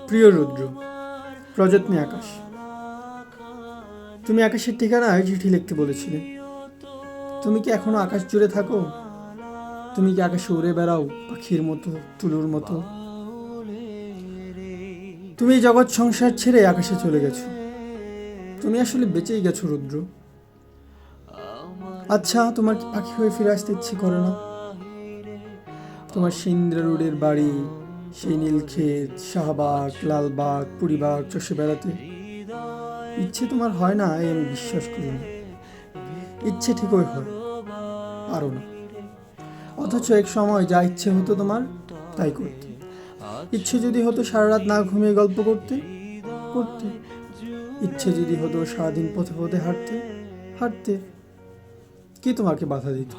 প্রিয় রুদ্র, প্রযত্নে আকাশ, তুমি আকাশের ঠিকানায় চিঠি লিখতে বলেছিলে। তুমি কি এখনো আকাশ জুড়ে থাকো? তুমি কি আকাশে উড়ে বেড়াও পাখির মতো, তুলুর মতো? তুমি জগৎ সংসার ছেড়ে আকাশে চলে গেছো। তুমি আসলে বেঁচেই গেছো রুদ্র। আচ্ছা, তোমার কি পাখি হয়ে ফিরে আসতে ইচ্ছে করে না? তোমার সিন্দ্রা রোডের বাড়ি, সেই নীলক্ষেত, শাহবাগ, লালবাগ, পুরীবাগ চষে বেড়াতে ইচ্ছে তোমার হয় না, এই আমি বিশ্বাস করি না। ইচ্ছে ঠিকই হয়, পারো না। অথচ এক সময় যা ইচ্ছে হতো তোমার তাই করতে। ইচ্ছে যদি হতো সারা রাত না ঘুমিয়ে গল্প করতে করতে। ইচ্ছে যদি হতো সারাদিন পথে পথে হাঁটতে হাঁটতে। কি তোমাকে বাধা দিত?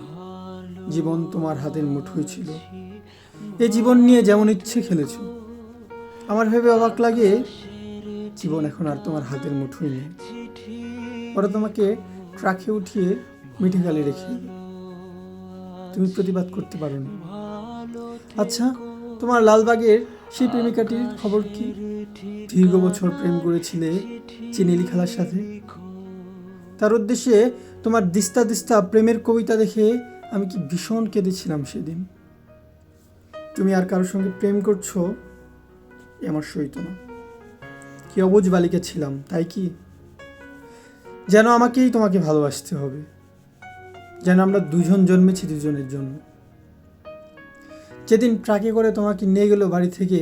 জীবন তোমার হাতের মুঠোয় ছিল। এই জীবন নিয়ে যেমন ইচ্ছে খেলেছো। আমার ভেবে অবাক লাগে, জীবন এখন আর তোমার হাতের মুঠোয় নেই। ওরা তোমাকে ট্রাকে উঠিয়ে মিঠিখালি রেখে এলো। তুমি প্রতিবাদ করতে পারো না। আচ্ছা, তোমার লালবাগের সেই প্রেমিকাটির খবর কি? দীর্ঘ বছর প্রেম করেছিলে চিনেলি খালার সাথে। তার উদ্দেশ্যে তোমার দিস্তা দিস্তা প্রেমের কবিতা দেখে আমি কি ভীষণ কেঁদেছিলাম সেদিন। তুমি আর কারোর সঙ্গে প্রেম করছো, আমার সইত না। কি অবুঝ বালিকা ছিলাম, তাই কি? যেন আমাকেই তোমাকে ভালোবাসতে হবে, যেন আমরা দুজন জন্মেছি দুজনের জন্য। যেদিন ট্রাকে করে তোমাকে নিয়ে গেল বাড়ি থেকে,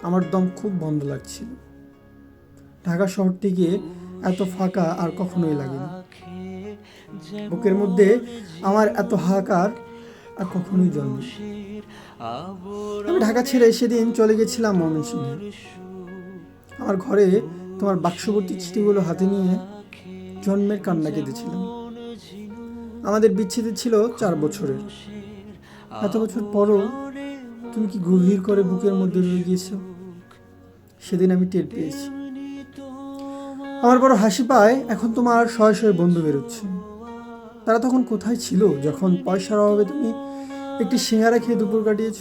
আমার দম খুব বন্ধ লাগছিল। ঢাকা শহরটিকে এত ফাঁকা আর কখনোই লাগেনি। বুকের মধ্যে আমার এত হাহাকার আর কখনোই জন্ম। আমি ঢাকা ছেড়ে সেদিন চলে গেছিলাম ময়মনসিংহে। আমার ঘরে তোমার বাক্সবর্তী চিঠিগুলো হাতে নিয়ে জন্মের কান্না কেঁদেছিলাম। আমাদের বিচ্ছেদ ছিল 4 বছরের। এত বছর পরও তুমি কি গভীর করে বুকের মধ্যে রয়ে গিয়েছ? সেদিন আমি টের পেয়েছি। আমার বড় হাসি পায় এখন তোমার শয়ে শয়ে বন্ধু বেরোচ্ছে। তারা তখন কোথায় ছিল যখন পয়সার অভাবে তুমি একটি সিঙ্গারা খেয়ে দুপুর কাটিয়েছ?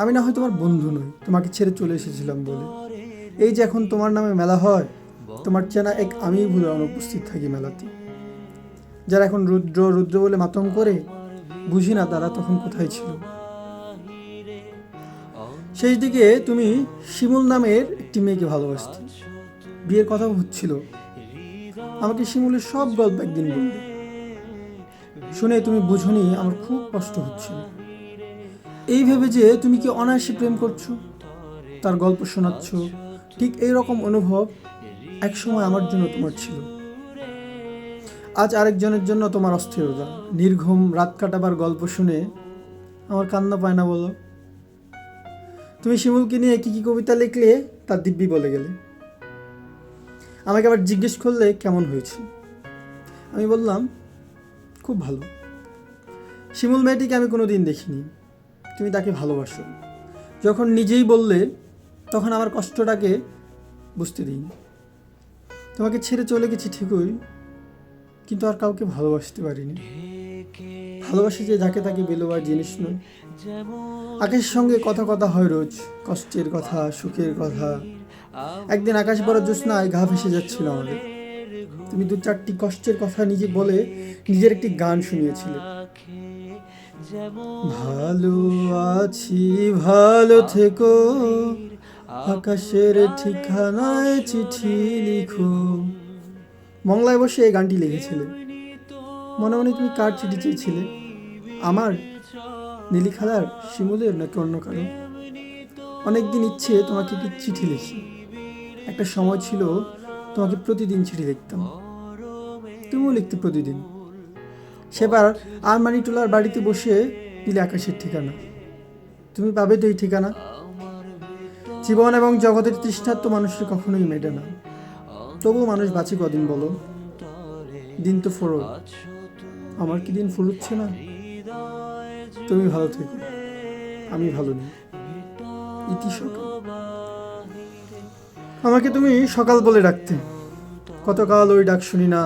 আমি না হয় তোমার বন্ধু নই, তোমাকে ছেড়ে চলে এসেছিলাম বলে। এই যে এখন তোমার নামে মেলা হয়, তোমার চেনা এক আমিই ভুলে অনুপস্থিত থাকি মেলাতে। যারা এখন রুদ্র রুদ্র বলে মাতম করে, বুঝি না তারা তখন কোথায় ছিল। শেষ দিকে তুমি শিমুল নামের একটি মেয়েকে ভালোবাসতে। বিয়ের কথাও হচ্ছিল। আমাকে শিমুলের সব গল্প একদিন বলবে। শুনে তুমি বুঝোনি আমার খুব কষ্ট হচ্ছিল। এই ভেবে যে তুমি কি অনায়াসে প্রেম করছো, তার গল্প শোনাচ্ছ, ঠিক এইরকম অনুভব একসময় আমার জন্য তোমার ছিল। আজ আরেকজনের জন্য তোমার অস্থিরতা। নির্ঘুম রাত কাটাবার গল্প শুনে আমার কান্না পায় না বলো? তুমি শিমুলকে নিয়ে কি কি কবিতা লিখলে তার দিব্যি বলে গেলে। আমাকে আবার জিজ্ঞেস করলে কেমন হয়েছে। আমি বললাম খুব ভালো। শিমুল মেয়েটিকে আমি কোনোদিন দেখিনি। তুমি তাকে ভালোবাসো। যখন নিজেই বললে তখন আমার কষ্টটাকে বুঝতে দিইনি। তোমাকে ছেড়ে চলে গেছি ঠিকই, কিন্তু আর কাউকে ভালোবাসতে পারিনি। ভালোবাসা যে যাকে তাকে বেলোবার জিনিস নয়। আকাশের সঙ্গে কথা কথা হয় রোজ, কষ্টের কথা, সুখের কথা। একদিন আকাশ বড় জ্যোৎস্নায় গা ভেসে যাচ্ছিল আমাদের। তুমি 2-4টি কষ্টের কথা নিজে বলে নিজের একটি গান শুনিয়েছিলে। ভালো আছি ভালো থেকো, আকাশের ঠিকানায় চিঠি লিখো। মংলায় বসে এই গানটি লিখেছিলে। মনে মনে তুমি কার চিঠি চেয়েছিলে? আমার, নীলি খালার, শিমুলের নাকি অন্য কারো? অনেকদিন ইচ্ছে তোমাকে একটি চিঠি লিখি। একটা সময় ছিল তোমাকে প্রতিদিন চিঠি লিখতাম, তুমিও লিখতে প্রতিদিন। সেবার আরমানিটোলার বাড়িতে বসে দিলে আকাশের ঠিকানা। তুমি পাবে তো এই ঠিকানা। জীবন এবং জগতের তৃষ্ণার্ত মানুষের কখনোই মেটে না। তবুও মানুষ বাঁচে কদিন বলো? দিন তো ফুরো। আমার কি দিন ফুরুচ্ছে না? তুমি ভালো থেকো, আমি ভালো নেই। ইতি সকাল। আমাকে তুমি সকাল বলে ডাকতে। কতকাল ওই ডাক শুনি না।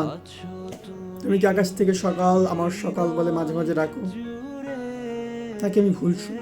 তুমি কি আকাশ থেকে সকাল আমার সকাল বলে মাঝে মাঝে ডাকো? তাকে আমি ভুল শুনি।